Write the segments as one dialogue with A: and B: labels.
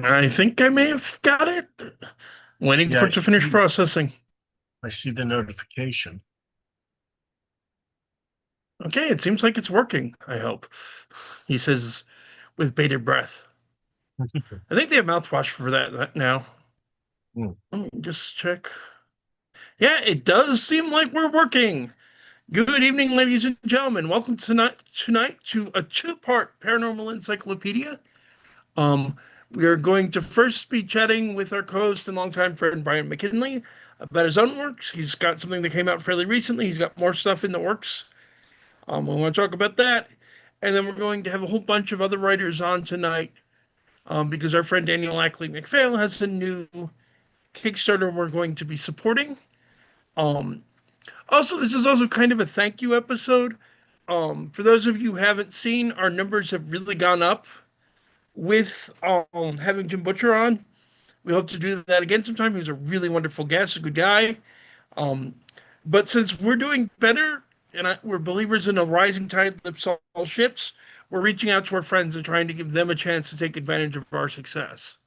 A: I think I may have got it. Waiting
B: Yeah,
A: for it to finish processing.
B: I see the notification.
A: Okay, it seems like it's working, I hope. He says with bated breath. I think they have mouthwash for that now.
B: Hmm.
A: Let me just check. Yeah, it does seem like we're working. Good evening, ladies and gentlemen. Welcome tonight to a two-part paranormal encyclopedia. Um, we are going to first be chatting with our co-host and longtime friend Brian McKinley about his own works. He's got something that came out fairly recently. He's got more stuff in the works. We want to talk about that, and then we're going to have a whole bunch of other writers on tonight. Because our friend Daniel Ackley McPhail has a new Kickstarter we're going to be supporting. Um, Also, this is also kind of a thank you episode. For those of you who haven't seen, our numbers have really gone up with having Jim Butcher on. We hope to do that again sometime. He was a really wonderful guest, a good guy. Um, but since we're doing better and we're believers in a rising tide lifts all ships, we're reaching out to our friends and trying to give them a chance to take advantage of our success.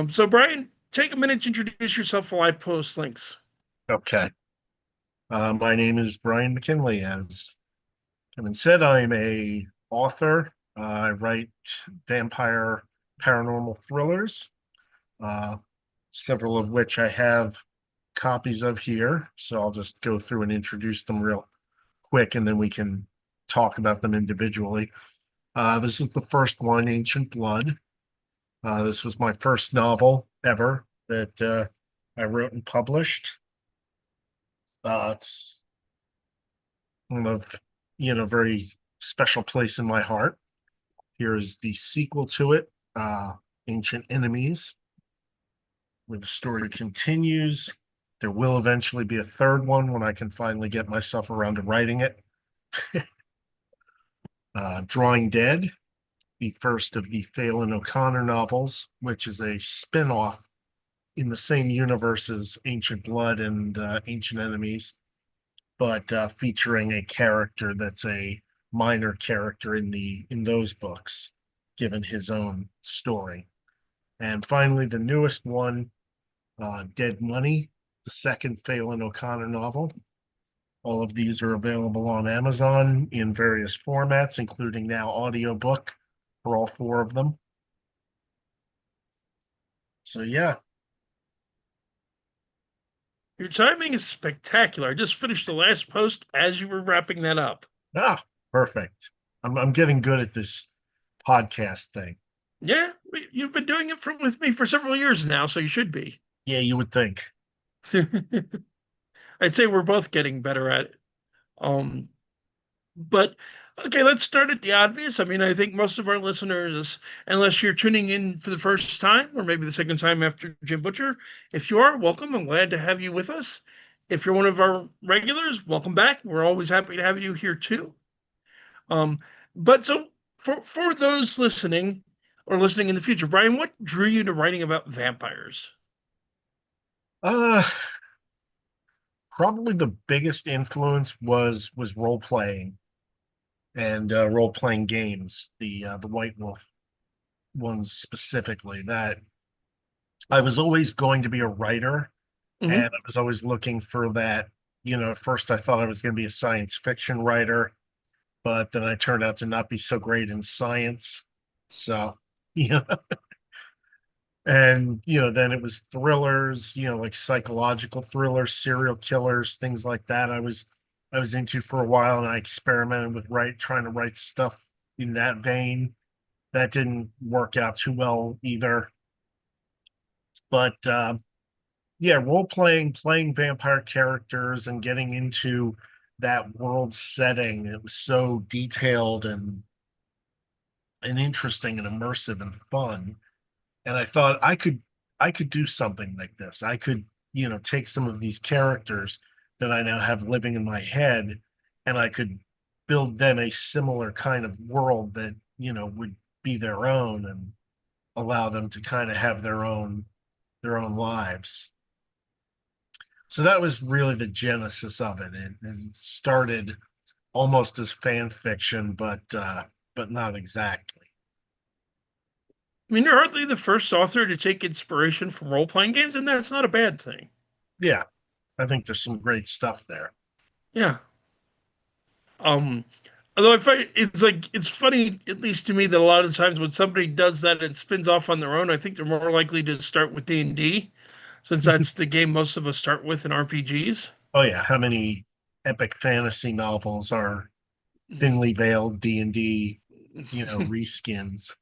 A: So, Brian, take a minute to introduce yourself while I post links.
B: Okay. My name is Brian McKinley. As Kevin said, I'm a author. I write vampire paranormal thrillers, uh, several of which I have copies of here. So I'll just go through and introduce them real quick, and then we can talk about them individually. This is the first one, Ancient Blood. This was my first novel ever that I wrote and published. It's one of, very special place in my heart. Here is the sequel to it, Ancient Enemies, where the story continues. There will eventually be a third one when I can finally get myself around to writing it. Drawing Dead, the first of the Phelan O'Connor novels, which is a spin-off in the same universe as Ancient Blood and Ancient Enemies, but featuring a character that's a minor character in those books, given his own story. And finally, the newest one, Dead Money, the second Phelan O'Connor novel. All of these are available on Amazon in various formats, including now audiobook for all four of them. So yeah,
A: Your timing is spectacular. I just finished the last post as you were wrapping that up.
B: ah, perfect. I'm getting good at this podcast thing.
A: Yeah, you've been doing it with me for several years now, so you should be.
B: Yeah, you would think.
A: I'd say we're both getting better at it. Um, but okay, let's start at the obvious. I mean, I think most of our listeners, unless you're tuning in for the first time or maybe the second time after Jim Butcher, if you are, welcome. I'm glad to have you with us. If you're one of our regulars, welcome back. We're always happy to have you here too. Um, but so for those listening or listening in the future, Brian, what drew you to writing about vampires?
B: Uh, Probably the biggest influence was role playing and role playing games. The White Wolf ones specifically. That I was always going to be a writer, and
A: Hmm.
B: I was always looking for that. At first I thought I was going to be a science fiction writer, but then I turned out to not be so great in science. So, you know, and then it was thrillers, like psychological thrillers, serial killers, things like that. I was into for a while, and I experimented with trying to write stuff in that vein. That didn't work out too well either. But yeah, role playing, playing vampire characters, and getting into that world setting. It was so detailed and interesting and immersive and fun. And I thought I could do something like this. I could, take some of these characters that I now have living in my head, and I could build them a similar kind of world that, would be their own and allow them to kind of have their own lives. So that was really the genesis of it. It started almost as fan fiction, but not exactly.
A: I mean, you're hardly the first author to take inspiration from role-playing games, and that's not a bad thing.
B: Yeah, I think there's some great stuff there.
A: Yeah. Um, Although I find it's like it's funny, at least to me, that a lot of times when somebody does that and spins off on their own, I think they're more likely to start with D&D, since that's the game most of us start with in RPGs.
B: Oh yeah, how many epic fantasy novels are thinly veiled D&D, reskins?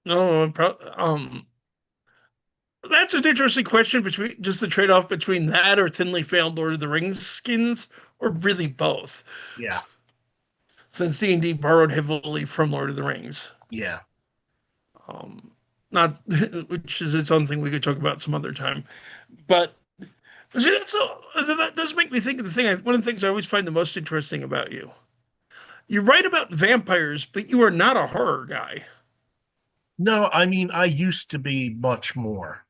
A: No, that's an interesting question between just the trade-off between that or thinly veiled Lord of the Rings skins, or really both,
B: Yeah,
A: since D&D borrowed heavily from Lord of the Rings.
B: yeah.
A: Um, Not which is its own thing we could talk about some other time. But see, that does make me think of the thing. One of the things I always find the most interesting about you. You write about vampires, but you are not a horror guy.
B: No, I mean, I used to be much more.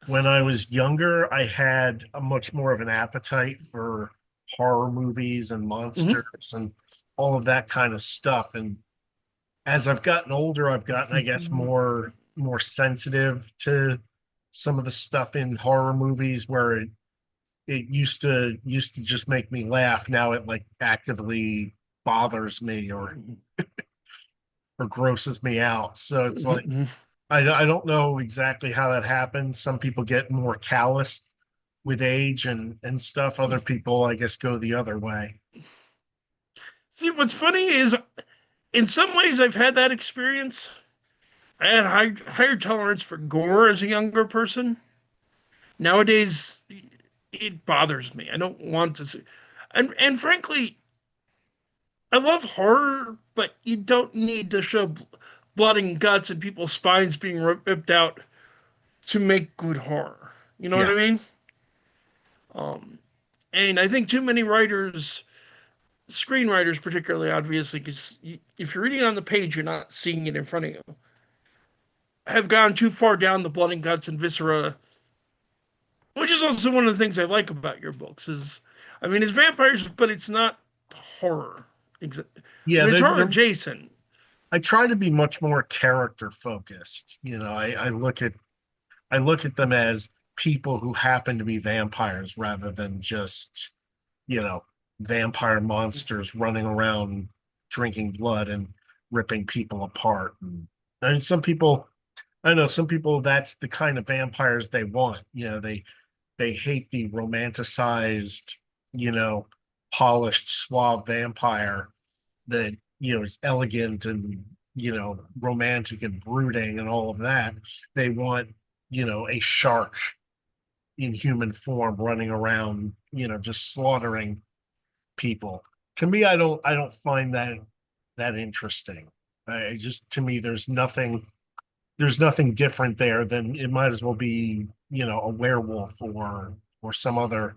B: When I was younger, I had a much more of an appetite for horror movies and
A: Mhm.
B: monsters and all of that kind of stuff. And as I've gotten older, I've gotten, I guess, more sensitive to some of the stuff in horror movies where it used to just make me laugh. Now it like actively bothers me or grosses me out. So it's like I don't know exactly how that happens. Some people get more callous with age and stuff. Other people, I guess, go the other way.
A: See, what's funny is, in some ways, I've had that experience. I had higher tolerance for gore as a younger person. Nowadays, it bothers me. I don't want to see, and frankly, I love horror, but you don't need to show blood and guts and people's spines being ripped out to make good horror. You know what
B: Yeah,
A: I mean? Um, and I think too many writers, screenwriters particularly, obviously, because if you're reading on the page, you're not seeing it in front of you, have gone too far down the blood and guts and viscera, which is also one of the things I like about your books. Is, I mean, it's vampires, but it's not horror. I
B: yeah.
A: mean, it's horror adjacent.
B: I try to be much more character focused. I look at them as people who happen to be vampires rather than just you know vampire monsters running around drinking blood and ripping people apart. And I mean, some people I know some people that's the kind of vampires they want. They hate the romanticized, you know, polished, suave vampire that, is elegant and, romantic and brooding and all of that. They want, a shark in human form running around, just slaughtering people. To me, I don't find that interesting. I just to me, there's nothing different there than it might as well be, a werewolf or some other,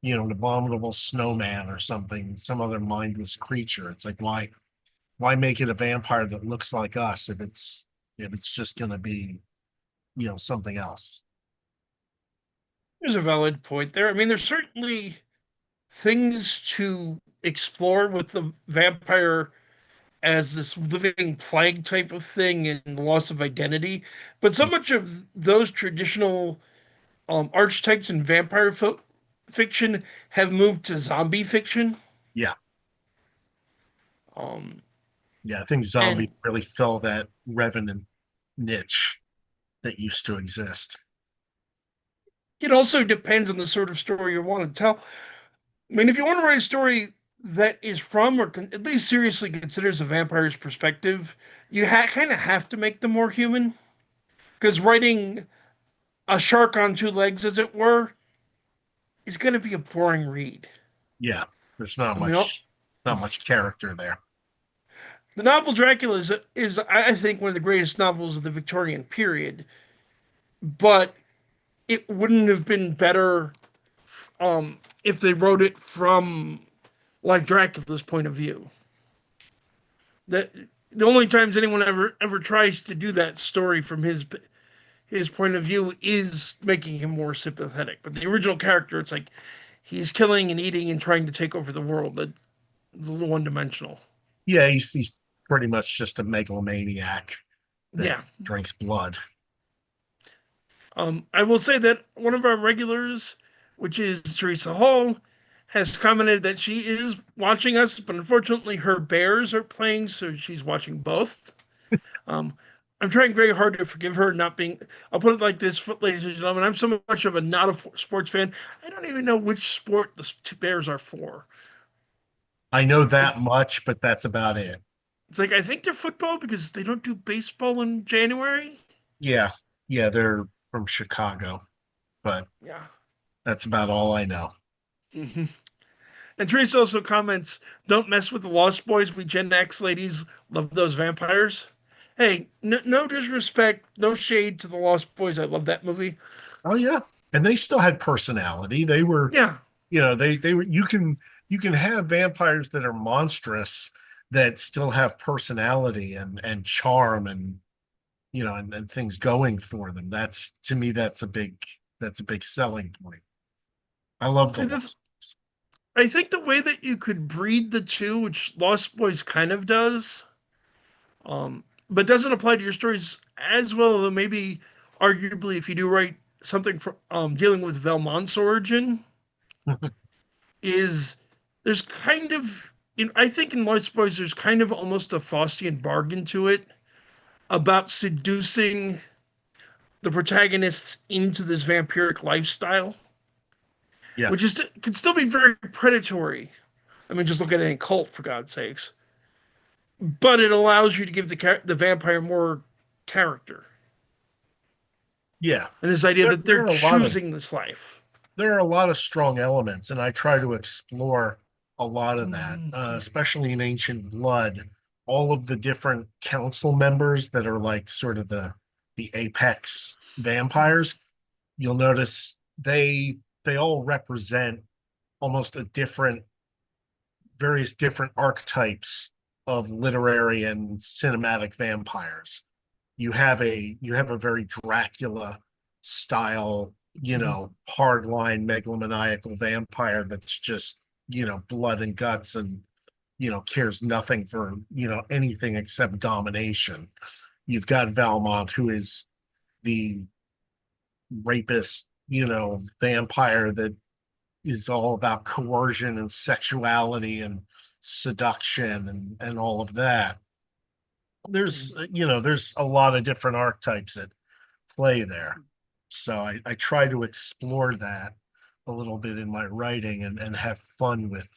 B: an abominable snowman or something, some other mindless creature. It's like why make it a vampire that looks like us if it's just gonna be, something else.
A: There's a valid point there. I mean, there's certainly things to explore with the vampire as this living plague type of thing and the loss of identity. But so much of those traditional archetypes in fiction have moved to zombie fiction.
B: Yeah.
A: Um,
B: Yeah, I think zombies
A: and
B: really fill that revenant niche that used to exist.
A: it also depends on the sort of story you want to tell. I mean, if you want to write a story that is from or at least seriously considers a vampire's perspective, you kind of have to make them more human. Because writing a shark on two legs, as it were, is going to be a boring read.
B: Yeah, there's not
A: I mean,
B: much character there.
A: the novel Dracula is I think one of the greatest novels of the Victorian period, but it wouldn't have been better if they wrote it from like Dracula's point of view. That the only times anyone ever tries to do that story from his point of view is making him more sympathetic. But the original character, it's like he's killing and eating and trying to take over the world. It's a little one dimensional.
B: Yeah, he's pretty much just a megalomaniac. that
A: Yeah.
B: drinks blood.
A: I will say that one of our regulars, which is Teresa Hall, has commented that she is watching us, but unfortunately her Bears are playing, so she's watching both. Um, I'm trying very hard to forgive her not being. I'll put it like this, ladies and gentlemen. I'm so much of a not a sports fan. I don't even know which sport the Bears are for.
B: I know
A: Like,
B: that much, but that's about it.
A: it's like I think they're football because they don't do baseball in January.
B: Yeah, yeah, they're from Chicago, but
A: Yeah.
B: that's about all I know.
A: Hmm. And Teresa also comments, "Don't mess with the Lost Boys. We Gen X ladies love those vampires." Hey, no disrespect, no shade to the Lost Boys. I love that movie.
B: Oh yeah, and they still had personality. They were,
A: Yeah,
B: they were. You can have vampires that are monstrous that still have personality and charm and and things going for them. That's to me that's a big selling point. I love the
A: see this.
B: Lost Boys.
A: I think the way that you could breed the two, which Lost Boys kind of does, but doesn't apply to your stories as well. Though maybe, arguably, if you do write something for dealing with Valmont's origin, is there's kind of I think in Lost Boys there's kind of almost a Faustian bargain to it about seducing the protagonists into this vampiric lifestyle,
B: Yeah,
A: which is can still be very predatory. I mean, just look at any cult for God's sakes. But it allows you to give the vampire more character,
B: yeah.
A: and this idea
B: There,
A: that
B: there
A: they're
B: are a lot of
A: choosing this life.
B: there are a lot of strong elements, and I try to explore a lot of that,
A: Mhm.
B: especially in Ancient Blood. All of the different council members that are like sort of the apex vampires. You'll notice they all represent almost a different, various different archetypes of literary and cinematic vampires. You have a very Dracula style, hardline megalomaniacal vampire that's just, blood and guts and cares nothing for, anything except domination. You've got Valmont, who is the rapist, vampire that is all about coercion and sexuality and seduction and all of that. There's a lot of different archetypes at play there. So I try to explore that a little bit in my writing and have fun with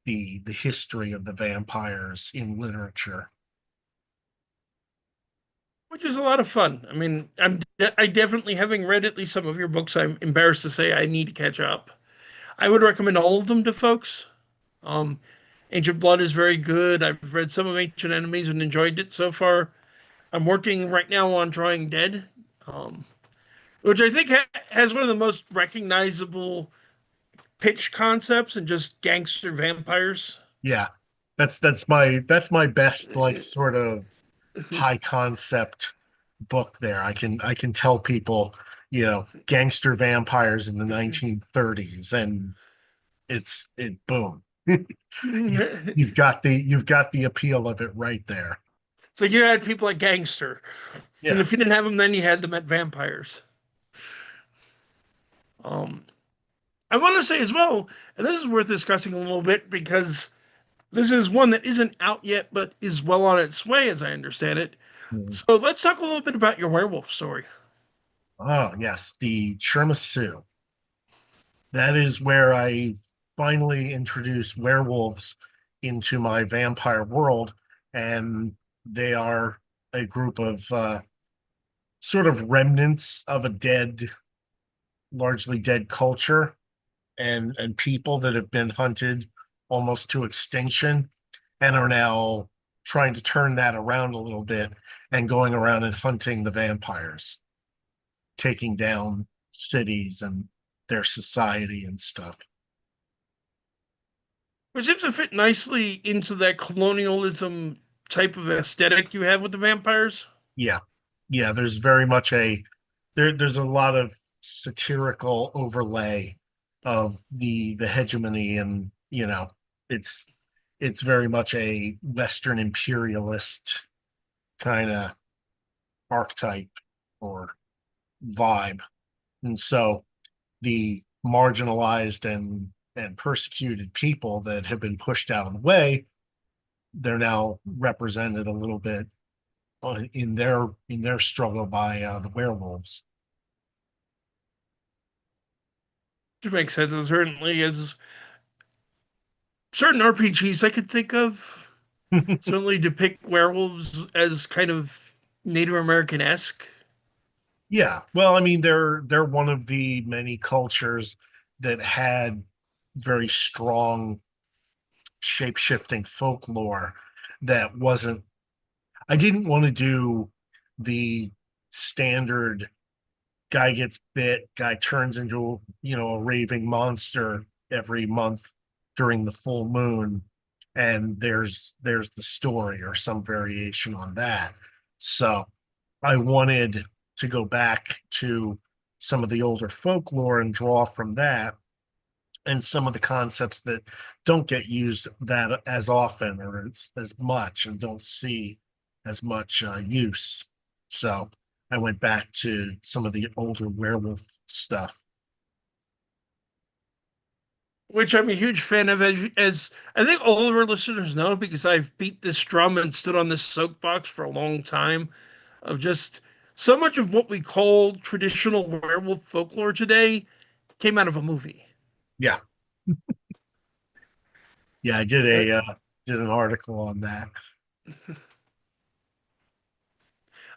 B: the history of the vampires in literature.
A: Which is a lot of fun. I mean, I definitely, having read at least some of your books, I'm embarrassed to say I need to catch up. I would recommend all of them to folks. Um, Ancient Blood is very good. I've read some of Ancient Enemies and enjoyed it so far. I'm working right now on Drawing Dead, um, which I think has one of the most recognizable pitch concepts and just gangster vampires.
B: Yeah. That's my best like sort of high concept book there. I can tell people, gangster vampires in the 1930s and it boom. You've
A: It's
B: you've got the appeal of it right there.
A: like you had people at gangster, and
B: Yeah.
A: if you didn't have them, then you had them at vampires. Um, I want to say as well, and this is worth discussing a little bit because this is one that isn't out yet, but is well on its way, as I understand it.
B: Mm.
A: So let's talk a little bit about your werewolf story.
B: Oh, yes, the Tiramisu. That is where I finally introduced werewolves into my vampire world, and they are a group of sort of remnants of a largely dead culture and people that have been hunted almost to extinction and are now trying to turn that around a little bit and going around and hunting the vampires, taking down cities and their society and stuff.
A: Which seems to fit nicely into that colonialism type of aesthetic you have with the vampires.
B: Yeah. Yeah, there's very much there's a lot of satirical overlay of the hegemony and it's it's very much a Western imperialist kind of archetype or vibe. And so the marginalized and persecuted people that have been pushed out of the way, they're now represented a little bit in their struggle by the werewolves.
A: Which makes sense. And certainly, as certain RPGs I could think of, certainly depict werewolves as kind of Native American esque.
B: Yeah, well, I mean, they're one of the many cultures that had very strong shape-shifting folklore that wasn't. I didn't want to do the standard guy gets bit, guy turns into, a raving monster every month during the full moon, and there's the story or some variation on that. So I wanted to go back to some of the older folklore and draw from that and some of the concepts that don't get used that as often or as much and don't see as much use. So I went back to some of the older werewolf stuff.
A: Which I'm a huge fan of, as I think all of our listeners know, because I've beat this drum and stood on this soapbox for a long time, of just so much of what we call traditional werewolf folklore today came out of a movie.
B: Yeah, yeah, I
A: Uh,
B: did an article on that.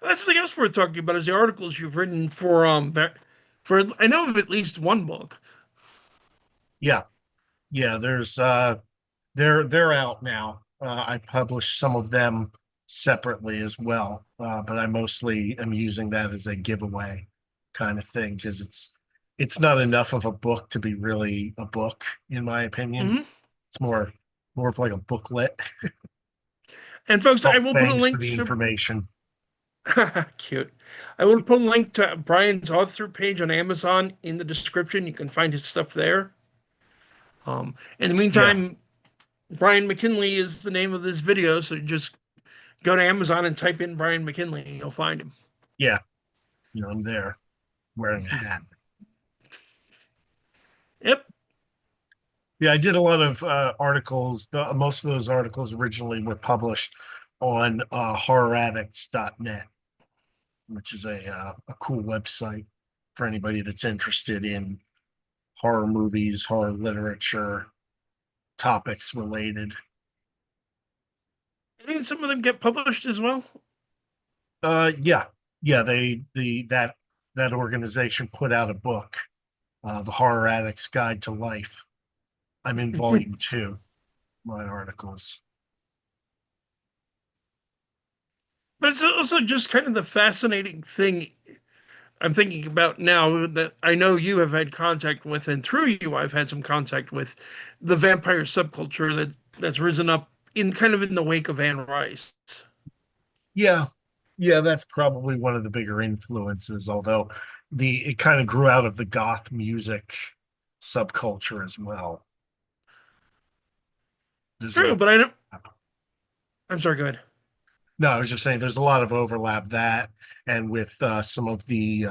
A: that's something else worth talking about is the articles you've written for I know of at least one book.
B: Yeah, yeah, they're out now. I published some of them separately as well, but I mostly am using that as a giveaway kind of thing because it's not enough of a book to be really a book, in my opinion.
A: Hmm.
B: It's more of like a booklet.
A: And folks, I
B: Oh,
A: will put a
B: thanks for
A: link
B: the
A: to
B: information.
A: cute. I will put a link to Brian's author page on Amazon in the description. You can find his stuff there. In the
B: Yeah,
A: meantime, Brian McKinley is the name of this video, so just go to Amazon and type in Brian McKinley and you'll find him.
B: yeah, I'm there wearing a hat.
A: Yep.
B: Yeah, I did a lot of articles. Most of those articles originally were published on horroraddicts.net, which is a cool website for anybody that's interested in horror movies, horror literature, topics related.
A: Didn't some of them get published as well?
B: Yeah, yeah. That organization put out a book, The Horror Addict's Guide to Life. I'm in volume two, my articles.
A: But it's also just kind of the fascinating thing I'm thinking about now that I know you have had contact with, and through you, I've had some contact with the vampire subculture that's risen up in kind of in the wake of Anne Rice.
B: Yeah, yeah, that's probably one of the bigger influences, although the it kind of grew out of the goth music subculture as well. There's
A: True,
B: a
A: but I don't. I'm sorry. Go ahead.
B: No, I was just saying there's a lot of overlap that and with some of the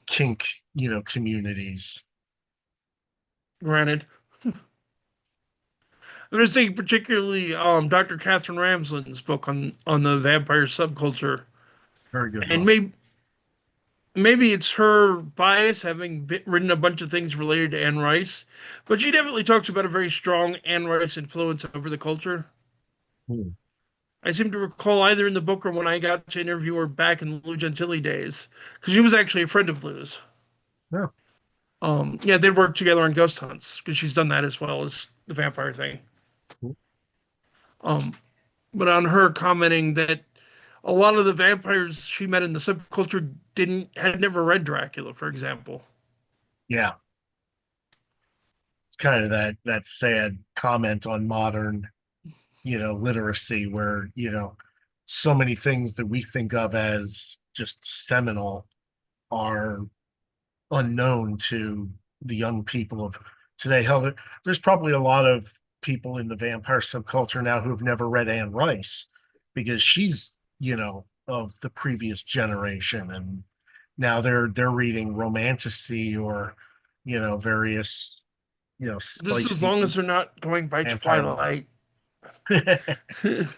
B: kink, communities.
A: Granted, I'm just thinking particularly Dr. Catherine Ramsland's book on the vampire subculture,
B: Very good
A: and
B: book.
A: maybe it's her bias having written a bunch of things related to Anne Rice, but she definitely talks about a very strong Anne Rice influence over the culture.
B: Hmm.
A: I seem to recall either in the book or when I got to interview her back in Lou Gentili days, because she was actually a friend of Lou's.
B: Yeah.
A: Yeah, they worked together on ghost hunts because she's done that as well as the vampire thing. Um, but on her commenting that a lot of the vampires she met in the subculture didn't had never read Dracula, for example.
B: Yeah. It's kind of that sad comment on modern, literacy where, so many things that we think of as just seminal are unknown to the young people of today. Hell, there's probably a lot of people in the vampire subculture now who have never read Anne Rice because she's, of the previous generation, and now they're reading romantasy or various
A: This is as
B: spicy
A: long as they're not going by
B: vampire.
A: Twilight.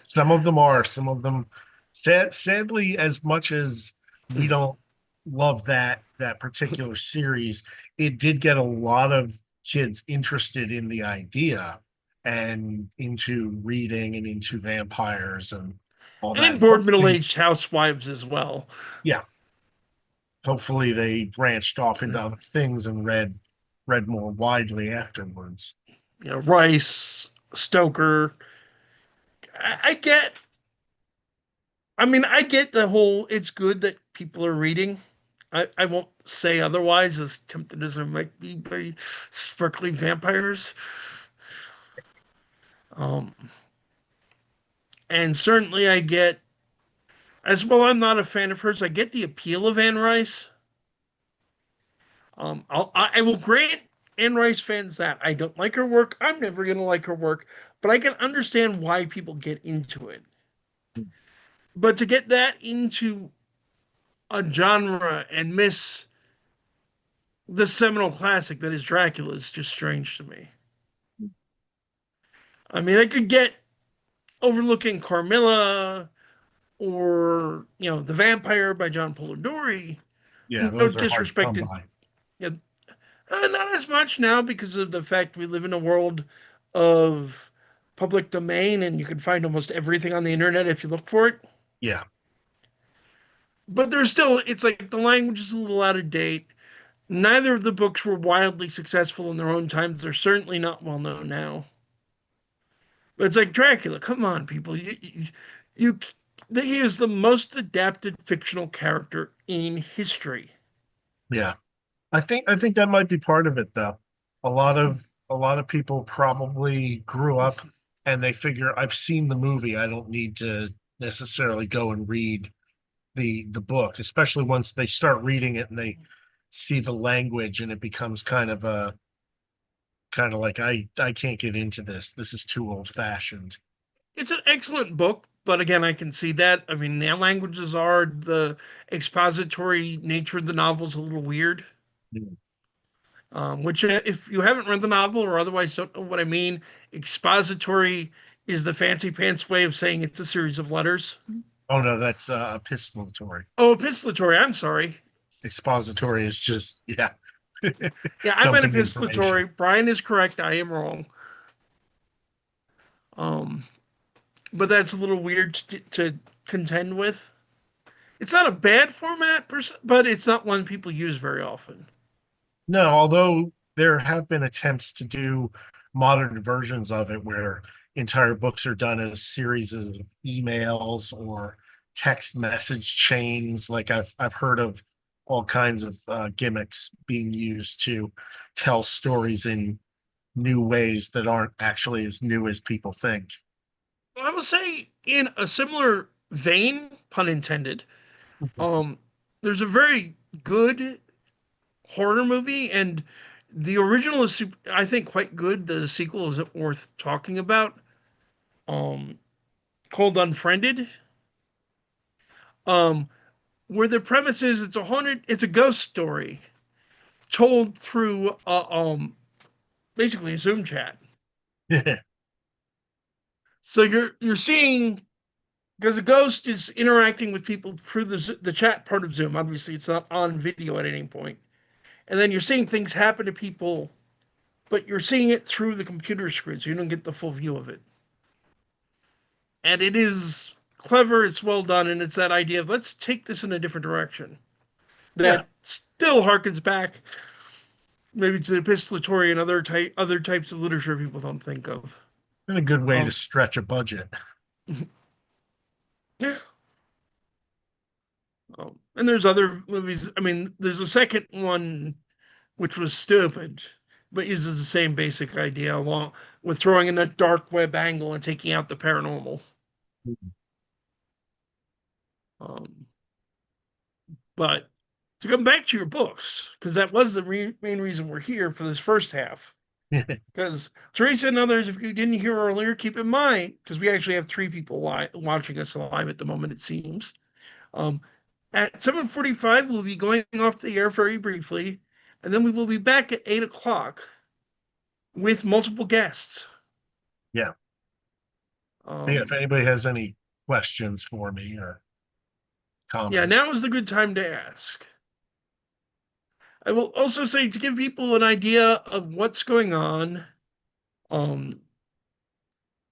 B: Some of them are, some of them sadly, as much as we don't love that particular series, it did get a lot of kids interested in the idea and into reading and into vampires and all
A: And
B: that.
A: bored middle-aged housewives as well.
B: Yeah, hopefully they branched off into other things and read more widely afterwards.
A: Rice, Stoker. I get. I mean, I get the whole. It's good that people are reading. I won't say otherwise, as tempted as I might be by sparkly vampires. Um, and certainly I get, as well. I'm not a fan of hers. I get the appeal of Anne Rice. I will grant Anne Rice fans that I don't like her work. I'm never gonna like her work, but I can understand why people get into it. But to get that into a genre and miss the seminal classic that is Dracula is just strange to me. I mean, I could get overlooking Carmilla or The Vampire by John Polidori.
B: Yeah,
A: No
B: those are hard to
A: disrespect
B: come
A: to
B: by.
A: you not as much now because of the fact we live in a world of public domain and you can find almost everything on the internet if you look for it.
B: Yeah,
A: But there's still, it's like the language is a little out of date. Neither of the books were wildly successful in their own times. They're certainly not well known now. But it's like Dracula. Come on, people. You he is the most adapted fictional character in history.
B: yeah. I think that might be part of it though. A lot of people probably grew up and they figure I've seen the movie. I don't need to necessarily go and read the book, especially once they start reading it and they see the language and it becomes kind of like I can't get into this. This is too old fashioned.
A: It's an excellent book, but again, I can see that. I mean, the languages are the expository nature of the novel is a little weird. Which, if you haven't read the novel or otherwise don't know what I mean, expository is the fancy pants way of saying it's a series of letters.
B: Oh no, that's epistolatory.
A: Oh, epistolatory. I'm sorry.
B: Expository is just yeah,
A: Yeah, I meant
B: dumping information.
A: epistolatory. Brian is correct. I am wrong. Um, but that's a little weird to contend with. It's not a bad format, but it's not one people use very often.
B: No, although there have been attempts to do modern versions of it where entire books are done as series of emails or text message chains. Like I've heard of all kinds of gimmicks being used to tell stories in new ways that aren't actually as new as people think.
A: I will say, in a similar vein, pun intended, um, there's a very good horror movie, and the original is, I think, quite good. The sequel isn't worth talking about. Um, called Unfriended. Um, where the premise is it's a ghost story told through basically a Zoom chat. So you're seeing because a ghost is interacting with people through the chat part of Zoom. Obviously, it's not on video at any point, and then you're seeing things happen to people, but you're seeing it through the computer screen, so you don't get the full view of it. And it is clever, it's well done, and it's that idea of let's take this in a different direction
B: Yeah,
A: that still harkens back maybe to the epistolatory and other types of literature people don't think of.
B: and a good way to
A: Um,
B: stretch a budget.
A: yeah. And there's other movies. I mean, there's a second one which was stupid, but uses the same basic idea along with throwing in a dark web angle and taking out the paranormal. Um, but to come back to your books, because that was the main reason we're here for this first half. Because Teresa and others, if you didn't hear earlier, keep in mind, because we actually have three people watching us live at the moment, it seems. Um, at 7:45, we'll be going off the air very briefly, and then we will be back at 8 o'clock with multiple guests.
B: Yeah. Yeah, if
A: Um,
B: anybody has any questions for me or
A: yeah,
B: comments.
A: now is the good time to ask. I will also say to give people an idea of what's going on. Um,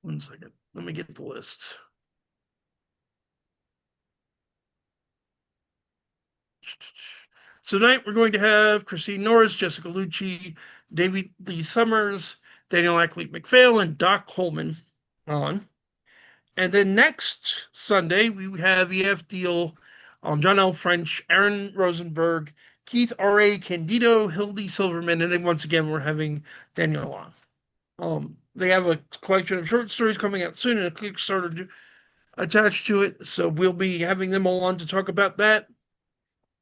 A: 1 second. Let me get the list. So tonight we're going to have Christine Norris, Jessica Lucci, David Lee Summers, Daniel Ackley McPhail, and Doc Coleman on. And then next Sunday we have EF Deal, John L. French, Aaron Rosenberg, Keith R.A. Candido, Hildy Silverman, and then once again we're having Daniel on. They have a collection of short stories coming out soon and a Kickstarter attached to it. So we'll be having them all on to talk about that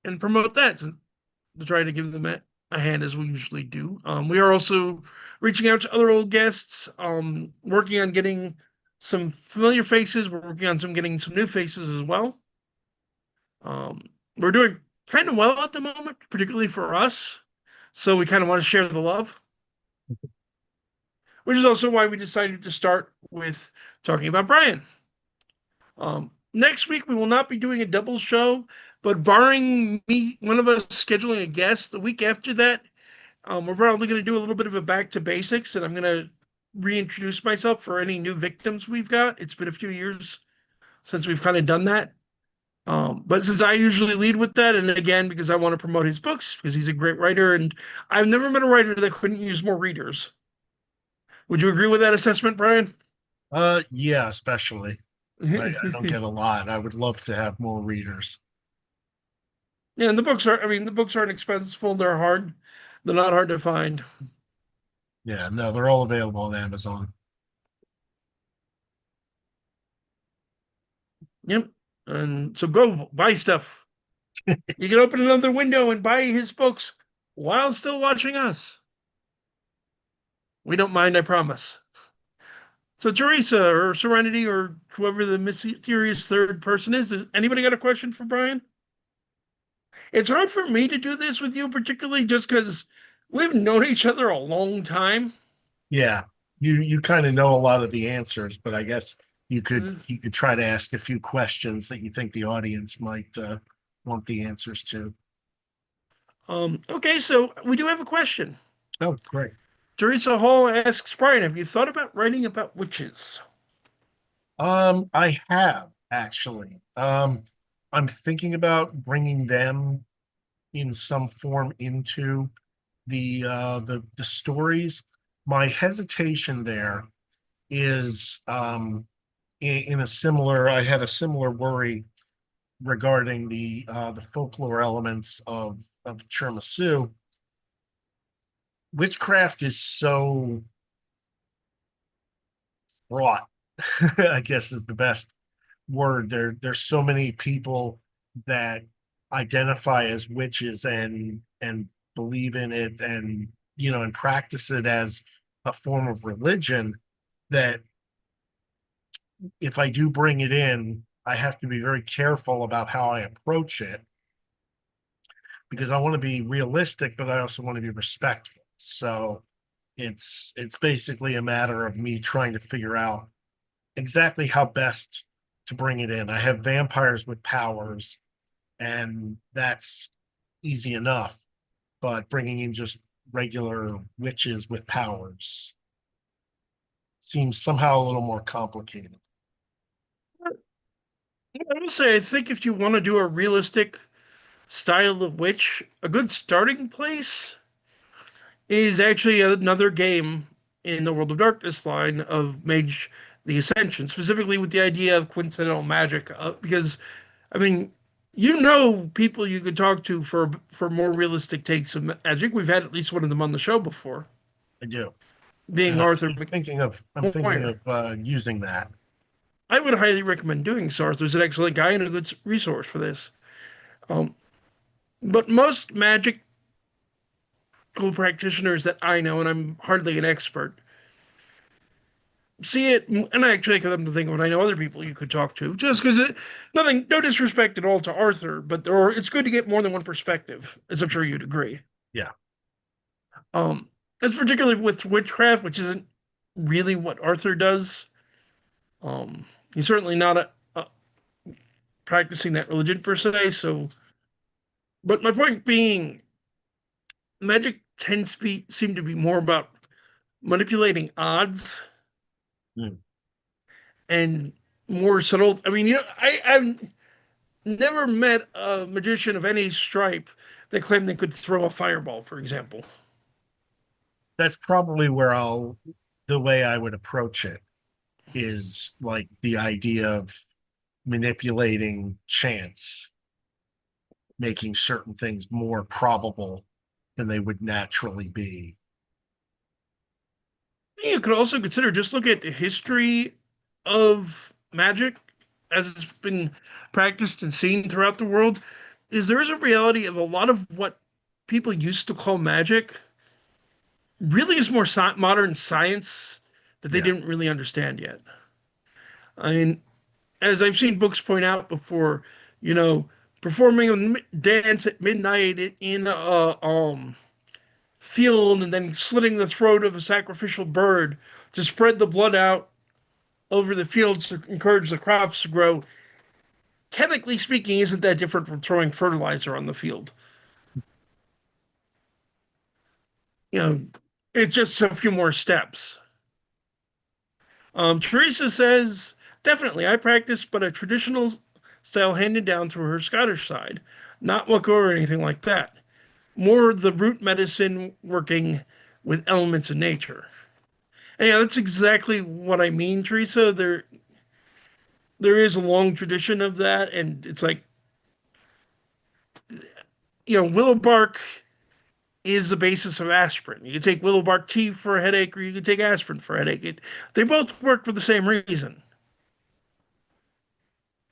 A: and promote that to try to give them a hand as we usually do. We are also reaching out to other old guests, working on getting some familiar faces. We're working on getting some new faces as well. Um, we're doing kind of well at the moment, particularly for us. So we kind of want to share the love, which is also why we decided to start with talking about Brian. Next week we will not be doing a double show, but barring me, one of us scheduling a guest, the week after that, we're probably going to do a little bit of a back to basics, and I'm going to reintroduce myself for any new victims we've got. It's been a few years since we've kind of done that. But since I usually lead with that, and again, because I want to promote his books, because he's a great writer, and I've never met a writer that couldn't use more readers. Would you agree with that assessment, Brian?
B: Yeah, especially. I don't
A: Yeah,
B: get a lot. I would love to have more readers.
A: and the books are, I mean, the books aren't expensive, they're hard. They're not hard to find.
B: Yeah, no, they're all available on Amazon.
A: Yep. And so go buy stuff. You can open another window and buy his books while still watching us. We don't mind, I promise. So, Teresa or Serenity or whoever the mysterious third person is, does anybody got a question for Brian? It's hard for me to do this with you, particularly just because we've known each other a long time.
B: Yeah, you kind of know a lot of the answers, but I guess
A: Uh,
B: you could try to ask a few questions that you think the audience might want the answers to.
A: okay, so we do have a question.
B: Oh, great.
A: Teresa Hall asks Brian, have you thought about writing about witches?
B: I have actually. I'm thinking about bringing them in some form into the stories. My hesitation there is in a similar. I had a similar worry regarding the folklore elements of Tiramisu. Witchcraft is so wrought, I guess is the best word. There's so many people that identify as witches and believe in it and and practice it as a form of religion that if I do bring it in, I have to be very careful about how I approach it because I want to be realistic, but I also want to be respectful. So it's basically a matter of me trying to figure out exactly how best to bring it in. I have vampires with powers, and that's easy enough. But bringing in just regular witches with powers seems somehow a little more complicated.
A: I will say, I think if you want to do a realistic style of witch, a good starting place is actually another game in the World of Darkness line of Mage the Ascension, specifically with the idea of coincidental magic. Because, I mean, you know people you could talk to for more realistic takes of magic. We've had at least one of them on the show before,
B: I do,
A: being
B: and
A: Arthur
B: I'm thinking
A: McMoyer.
B: of using that.
A: I would highly recommend doing so. Arthur's an excellent guy and a good resource for this. Um, but most magic practitioners that I know, and I'm hardly an expert, see it, and I actually come to think of it. I know other people you could talk to, just because nothing, no disrespect at all to Arthur, but it's good to get more than one perspective, as I'm sure you'd agree.
B: Yeah,
A: Um, that's particularly with witchcraft, which isn't really what Arthur does. He's certainly not practicing that religion per se. So, but my point being, magic tends to seem to be more about manipulating odds
B: mm.
A: and more subtle. I mean, I've never met a magician of any stripe that claimed they could throw a fireball, for example.
B: That's probably where the way I would approach it is like the idea of manipulating chance, making certain things more probable than they would naturally be.
A: You could also consider just look at the history of magic as it's been practiced and seen throughout the world. Is there is a reality of a lot of what people used to call magic really is more modern science that they
B: Yeah.
A: didn't really understand yet. I mean, as I've seen books point out before, you know, performing a dance at midnight in a field and then slitting the throat of a sacrificial bird to spread the blood out over the fields to encourage the crops to grow. Chemically speaking, isn't that different from throwing fertilizer on the field? You know, it's just a few more steps. Teresa says, definitely, I practice, but a traditional style handed down through her Scottish side, not Wicca or anything like that. More the root medicine working with elements of nature. And yeah, that's exactly what I mean, Teresa. There is a long tradition of that, and it's like, willow bark is the basis of aspirin. You can take willow bark tea for a headache, or you can take aspirin for a headache. They both work for the same reason.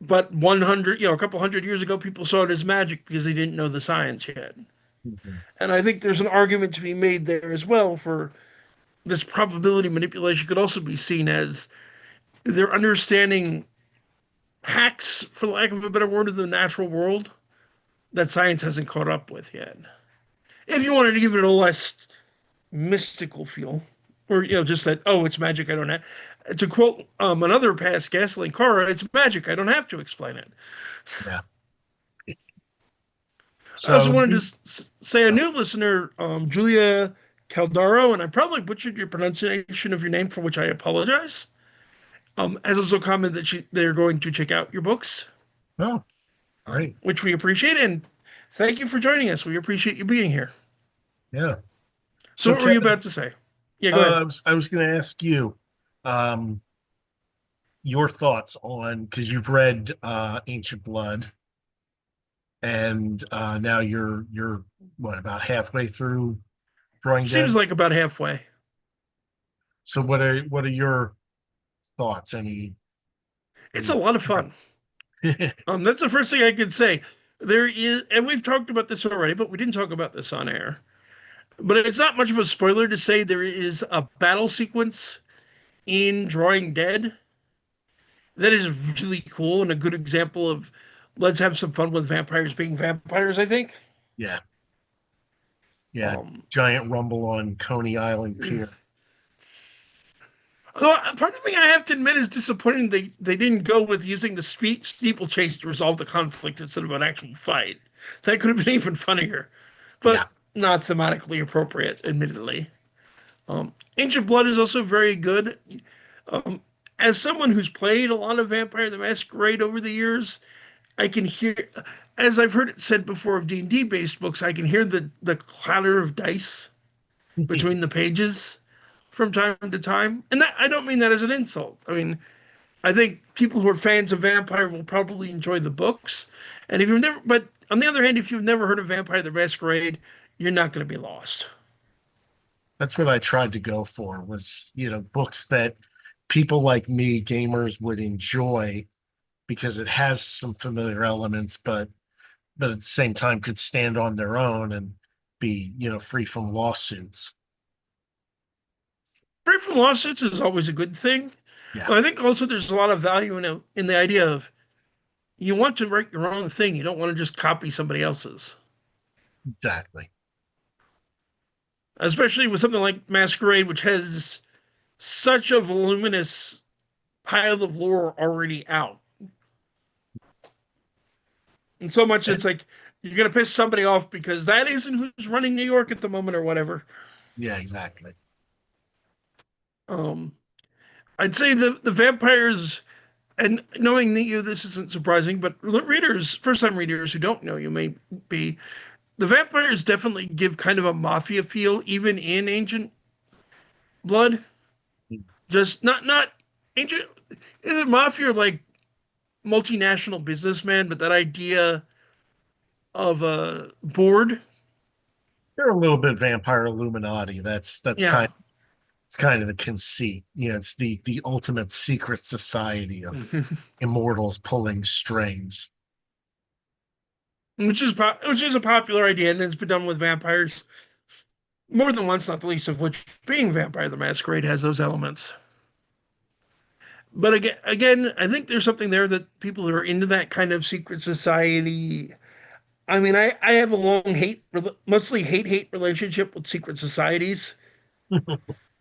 A: But a couple hundred years ago, people saw it as magic because they didn't know the science yet.
B: Mhm.
A: And I think there's an argument to be made there as well for this probability manipulation could also be seen as they're understanding hacks, for lack of a better word, of the natural world that science hasn't caught up with yet. If you wanted to give it a less mystical feel, or just that, oh, it's magic, I don't have to quote another past guest, like Cara, it's magic, I don't have to explain it.
B: Yeah.
A: I also
B: So
A: wanted to
B: you,
A: say a
B: oh,
A: new listener, Julia Caldaro, and I probably butchered your pronunciation of your name, for which I apologize. Has also commented that they're going to check out your books,
B: oh, great.
A: which we appreciate, and thank you for joining us. We appreciate you being here.
B: Yeah.
A: So,
B: So
A: what were you
B: Kevin,
A: about to say? Yeah, go ahead.
B: I was going to ask you, um, your thoughts on because you've read Ancient Blood, and now you're what about halfway through Drawing
A: Seems
B: Dead?
A: like about halfway.
B: So what are your thoughts?
A: It's a
B: Any
A: lot of fun. That's the first thing I could say. There is, and we've talked about this already, but we didn't talk about this on air. But it's not much of a spoiler to say there is a battle sequence in Drawing Dead that is really cool and a good example of let's have some fun with vampires being vampires, I think.
B: Yeah, yeah.
A: Um,
B: Giant rumble on Coney Island Pier.
A: Well, part of me, I have to admit, is disappointing they didn't go with using the steeplechase to resolve the conflict instead of an actual fight. That could have been even funnier,
B: Yeah.
A: but not thematically appropriate, admittedly. Ancient Blood is also very good. Um, as someone who's played a lot of Vampire the Masquerade over the years, I can hear, as I've heard it said before of D&D based books, I can hear the clatter of dice between the pages from time to time. And that, I don't mean that as an insult. I mean, I think people who are fans of Vampire will probably enjoy the books. And if you've never, but on the other hand, if you've never heard of Vampire the Masquerade, you're not going to be lost.
B: That's what I tried to go for was, books that people like me, gamers, would enjoy because it has some familiar elements, but at the same time could stand on their own and be, free from lawsuits.
A: Free from lawsuits is always a good thing.
B: Yeah,
A: Well, I think also there's a lot of value in the idea of you want to write your own thing. You don't want to just copy somebody else's,
B: exactly.
A: especially with something like Masquerade, which has such a voluminous pile of lore already out. And so much
B: And
A: it's like you're gonna piss somebody off because that isn't who's running New York at the moment or whatever.
B: yeah, exactly.
A: Um, I'd say the vampires, and knowing that you, this isn't surprising, but readers, first time readers who don't know you may be, the vampires definitely give kind of a mafia feel, even in Ancient Blood. Just not ancient, is it mafia or like multinational businessman, but that idea of a board.
B: They're a little bit vampire Illuminati. That's
A: Yeah.
B: it's kind of the conceit. You know, it's the ultimate secret society of immortals pulling strings.
A: Which is a popular idea and it's been done with vampires more than once, not the least of which being Vampire the Masquerade has those elements. But again, I think there's something there that people who are into that kind of secret society. I mean, I have a long mostly hate relationship with secret societies,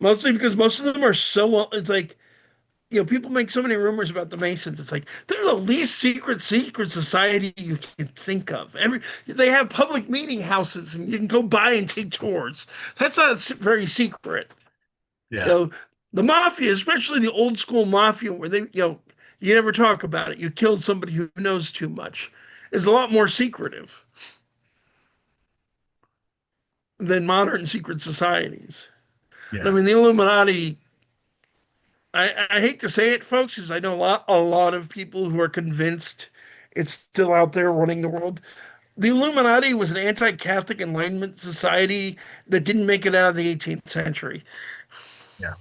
A: mostly because most of them are so well. It's like people make so many rumors about the Masons. It's like they're the least secret society you can think of. They have public meeting houses, and you can go by and take tours. That's not very secret. You
B: Yeah,
A: know, the mafia, especially the old school mafia, where you never talk about it. You killed somebody who knows too much, is a lot more secretive than modern secret societies. I
B: yeah.
A: mean, the Illuminati. I hate to say it, folks, because I know a lot of people who are convinced it's still out there running the world. The Illuminati was an anti-Catholic Enlightenment society that didn't make it out of the 18th century.
B: Yeah.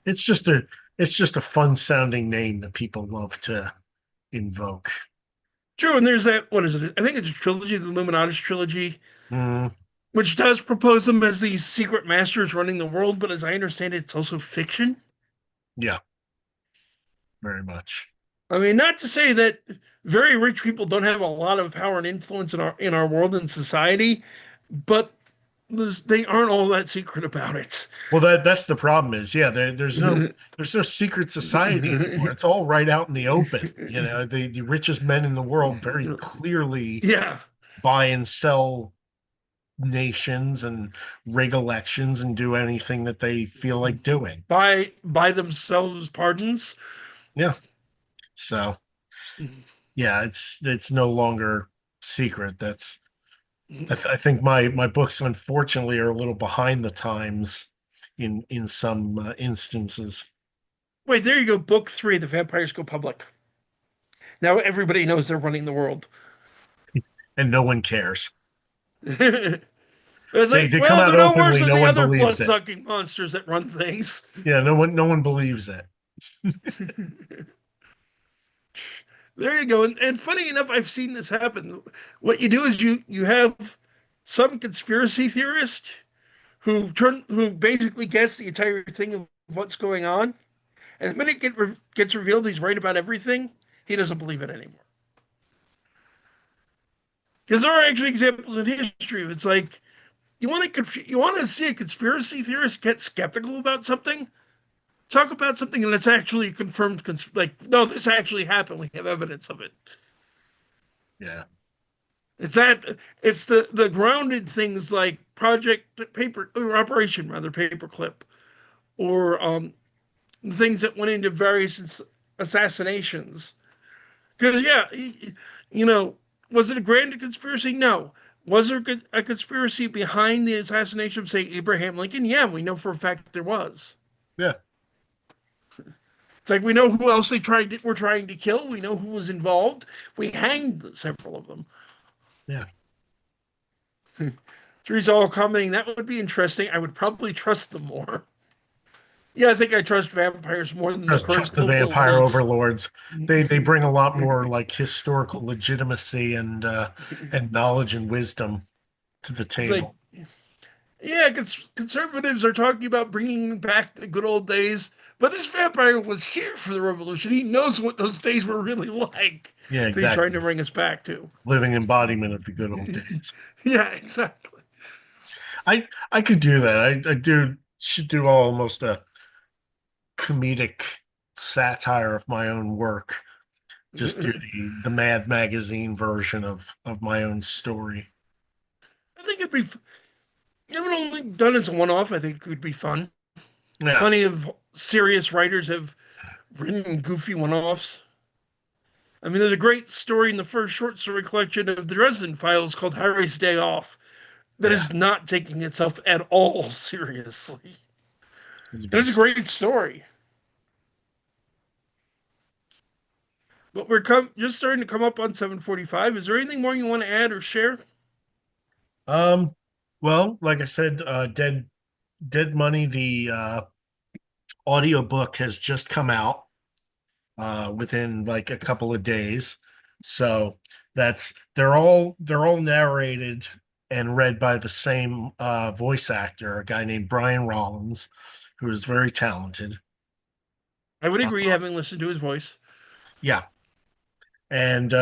B: It's just a fun sounding name that people love to invoke.
A: True, and there's that. What is it? I think it's a trilogy, the Illuminatus trilogy,
B: Mm,
A: which does propose them as these secret masters running the world. But as I understand it, it's also fiction.
B: yeah, very much.
A: I mean, not to say that very rich people don't have a lot of power and influence in our world and society, but they aren't all that secret about it.
B: Well, that's the problem is, yeah, there's no secret society anymore. It's all right out in the open. You know, the richest men in the world very clearly
A: Yeah,
B: buy and sell nations and rig elections and do anything that they feel like doing.
A: by themselves pardons.
B: Yeah. So yeah, it's no longer secret. I think my books unfortunately are a little behind the times in some instances,
A: Wait, there you go. Book three: The Vampires Go Public. Now everybody knows they're running the world.
B: and no one cares.
A: It's like,
B: They come
A: well,
B: out
A: they're no worse
B: openly,
A: than
B: no
A: the
B: one
A: other
B: believes it.
A: blood-sucking monsters that run things.
B: Yeah, no one believes it.
A: There you go. And funny enough, I've seen this happen. What you do is you have some conspiracy theorist who basically gets the entire thing of what's going on, and the minute gets revealed he's right about everything, he doesn't believe it anymore. Because there are actually examples in history. It's like you want to see a conspiracy theorist get skeptical about something. Talk about something that's actually confirmed. Like, no, this actually happened. We have evidence of it.
B: Yeah.
A: It's that it's the grounded things like Project Paper or Operation rather Paperclip or the things that went into various assassinations. Because yeah, you know, was it a grand conspiracy? No. Was there a conspiracy behind the assassination of, say, Abraham Lincoln? Yeah, we know for a fact there was.
B: Yeah.
A: It's like we know who else were trying to kill. We know who was involved. We hanged several of them.
B: Yeah.
A: Teresa all commenting that would be interesting. I would probably trust them more. Yeah, I think I trust vampires more than the current
B: Trust the
A: global
B: vampire
A: elites.
B: overlords. They bring a lot more like historical legitimacy and knowledge and wisdom to the
A: It's like
B: table.
A: Yeah, conservatives are talking about bringing back the good old days, but this vampire was here for the revolution. He knows what those days were really like
B: Yeah,
A: that he's trying to
B: exactly.
A: bring us back to.
B: Living embodiment of the good old days.
A: Yeah, exactly.
B: I could do that. I do should do almost a comedic satire of my own work. Just do
A: I
B: the Mad Magazine version of my own story.
A: think it'd be, even only done as a one off, I think it could be fun.
B: Yeah,
A: Plenty of serious writers have written goofy one offs. I mean, there's a great story in the first short story collection of the Dresden Files called Harry's Day Off that
B: yeah.
A: is not taking itself at all seriously.
B: It's a
A: And
B: good
A: it's a
B: story.
A: great story. But we're just starting to come up on 7:45. Is there anything more you want to add or share?
B: Um, well, like I said, Dead Money, the audiobook has just come out within like a couple of days. So that's they're all narrated and read by the same voice actor, a guy named Brian Rollins, who is very talented.
A: I would
B: Uh,
A: agree, having listened to his voice.
B: yeah, and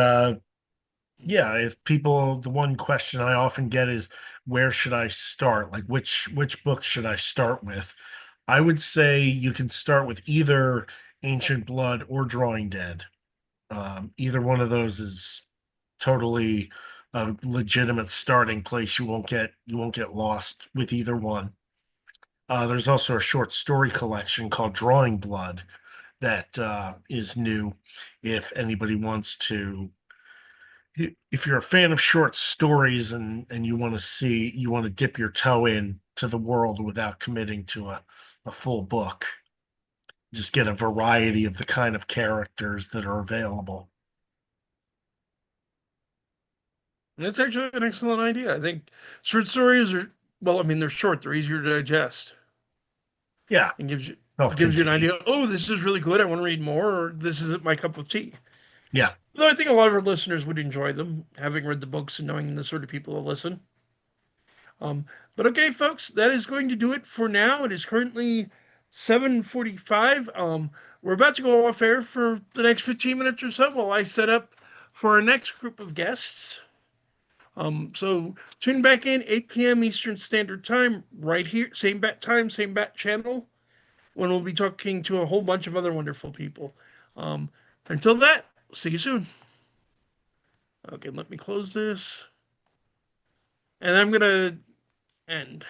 B: yeah, if people, the one question I often get is where should I start? Like which book should I start with? I would say you can start with either Ancient Blood or Drawing Dead. Either one of those is totally a legitimate starting place. You won't get lost with either one. There's also a short story collection called Drawing Blood that is new. If anybody wants to, if you're a fan of short stories and you want to dip your toe in to the world without committing to a full book, just get a variety of the kind of characters that are available.
A: And that's actually an excellent idea. I think short stories are, well, I mean, they're short, they're easier to digest,
B: Yeah,
A: and gives you an
B: self-contained.
A: idea. Oh, this is really good. I want to read more, or this isn't my cup of tea.
B: Yeah.
A: Though I think a lot of our listeners would enjoy them, having read the books and knowing the sort of people that listen. Um, but okay, folks, that is going to do it for now. It is currently 7:45. We're about to go off air for the next 15 minutes or so while I set up for our next group of guests. So tune back in 8 p.m. Eastern Standard Time, right here, same bat time, same bat channel, when we'll be talking to a whole bunch of other wonderful people. Um, until that, see you soon. Okay, let me close this, and I'm gonna end.